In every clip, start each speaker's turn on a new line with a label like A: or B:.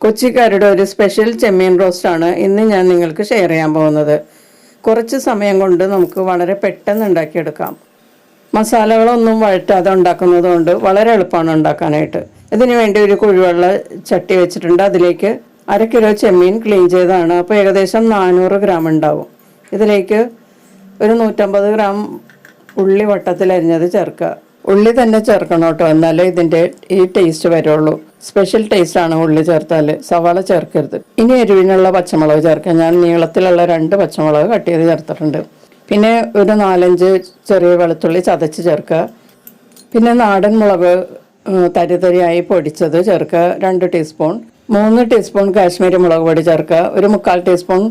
A: കൊച്ചിക്കാരുടെ ഒരു സ്പെഷ്യൽ ചെമ്മീൻ റോസ്റ്റാണ് ഇന്ന് ഞാൻ നിങ്ങൾക്ക് ഷെയർ ചെയ്യാൻ പോകുന്നത്. കുറച്ച് സമയം കൊണ്ട് നമുക്ക് വളരെ പെട്ടെന്ന് ഉണ്ടാക്കിയെടുക്കാം. മസാലകളൊന്നും വഴറ്റാതെ ഉണ്ടാക്കുന്നത് കൊണ്ട് വളരെ എളുപ്പമാണ് ഉണ്ടാക്കാനായിട്ട്. ഇതിനു വേണ്ടി ഒരു കുഴിവെള്ള ചട്ടി വെച്ചിട്ടുണ്ട്. അതിലേക്ക് 1/2 കിലോ ചെമ്മീൻ ക്ലീൻ ചെയ്തതാണ്. അപ്പോൾ ഏകദേശം 400 ഗ്രാം ഉണ്ടാവും. ഇതിലേക്ക് ഒരു 150 ഗ്രാം ഉള്ളി വട്ടത്തിൽ അരിഞ്ഞത് ചേർക്കുക. ഉള്ളി തന്നെ ചേർക്കണം കേട്ടോ, എന്നാലേ ഇതിൻ്റെ ഈ ടേസ്റ്റ് വരുള്ളൂ. സ്പെഷ്യൽ ടേസ്റ്റാണ് ഉള്ളി ചേർത്താൽ, സവാള ചേർക്കരുത്. ഇനി എരിവിനുള്ള പച്ചമുളക് ചേർക്കാം. ഞാൻ നീളത്തിലുള്ള 2 പച്ചമുളക് കട്ട് ചെയ്ത് ചേർത്തിട്ടുണ്ട്. പിന്നെ ഒരു 4-5 ചെറിയ വെളുത്തുള്ളി ചതച്ച് ചേർക്കുക. പിന്നെ നാടൻ മുളക് തരിതരിയായി പൊടിച്ചത് ചേർക്കുക 2 ടീസ്പൂൺ. 3 ടീസ്പൂൺ കാശ്മീരി മുളക് പൊടി ചേർക്കുക. ഒരു 1/4 ടീസ്പൂൺ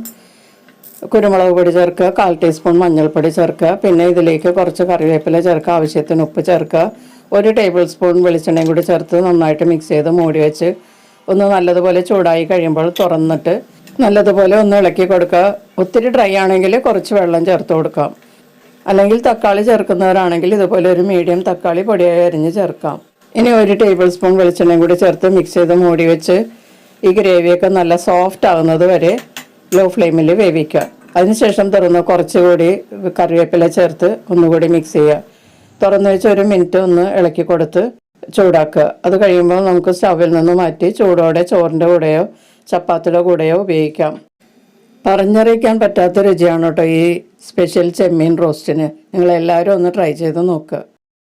A: കുരുമുളക് പൊടി ചേർക്കുക. 1/4 ടീസ്പൂൺ മഞ്ഞൾപ്പൊടി ചേർക്കുക. പിന്നെ ഇതിലേക്ക് കുറച്ച് കറിവേപ്പില ചേർക്കുക. ആവശ്യത്തിന് ഉപ്പ് ചേർക്കുക. 1 ടേബിൾ സ്പൂൺ വെളിച്ചെണ്ണയും കൂടി ചേർത്ത് നന്നായിട്ട് മിക്സ് ചെയ്ത് മൂടി വെച്ച് ഒന്ന് നല്ലതുപോലെ ചൂടായി കഴിയുമ്പോൾ തുറന്നിട്ട് നല്ലതുപോലെ ഒന്ന് ഇളക്കി കൊടുക്കുക. ഒത്തിരി ഡ്രൈ ആണെങ്കിൽ കുറച്ച് വെള്ളം ചേർത്ത് കൊടുക്കാം. അല്ലെങ്കിൽ തക്കാളി ചേർക്കുന്നവരാണെങ്കിൽ ഇതുപോലെ ഒരു മീഡിയം തക്കാളി പൊടിയായി അരിഞ്ഞ് ചേർക്കാം. ഇനി 1 ടേബിൾ സ്പൂൺ വെളിച്ചെണ്ണയും കൂടി ചേർത്ത് മിക്സ് ചെയ്ത് മൂടി വെച്ച് ഈ ഗ്രേവിയൊക്കെ നല്ല സോഫ്റ്റ് ആകുന്നത് വരെ ലോ ഫ്ലെയിമിൽ വേവിക്കുക. അതിനുശേഷം തുറന്ന് കുറച്ചുകൂടി കറിവേപ്പില ചേർത്ത് ഒന്നുകൂടി മിക്സ് ചെയ്യുക. തുറന്ന് വെച്ച് 1 മിനിറ്റ് ഒന്ന് ഇളക്കി കൊടുത്ത് ചൂടാക്കുക. അത് കഴിയുമ്പോൾ നമുക്ക് സ്റ്റവിൽ നിന്ന് മാറ്റി ചൂടോടെ ചോറിൻ്റെ കൂടെയോ ചപ്പാത്തിയുടെ കൂടെയോ ഉപയോഗിക്കാം. പറഞ്ഞറിയിക്കാൻ പറ്റാത്ത രുചിയാണ് കേട്ടോ ഈ സ്പെഷ്യൽ ചെമ്മീൻ റോസ്റ്റിന്. നിങ്ങളെല്ലാവരും ഒന്ന് ട്രൈ ചെയ്ത് നോക്കുക.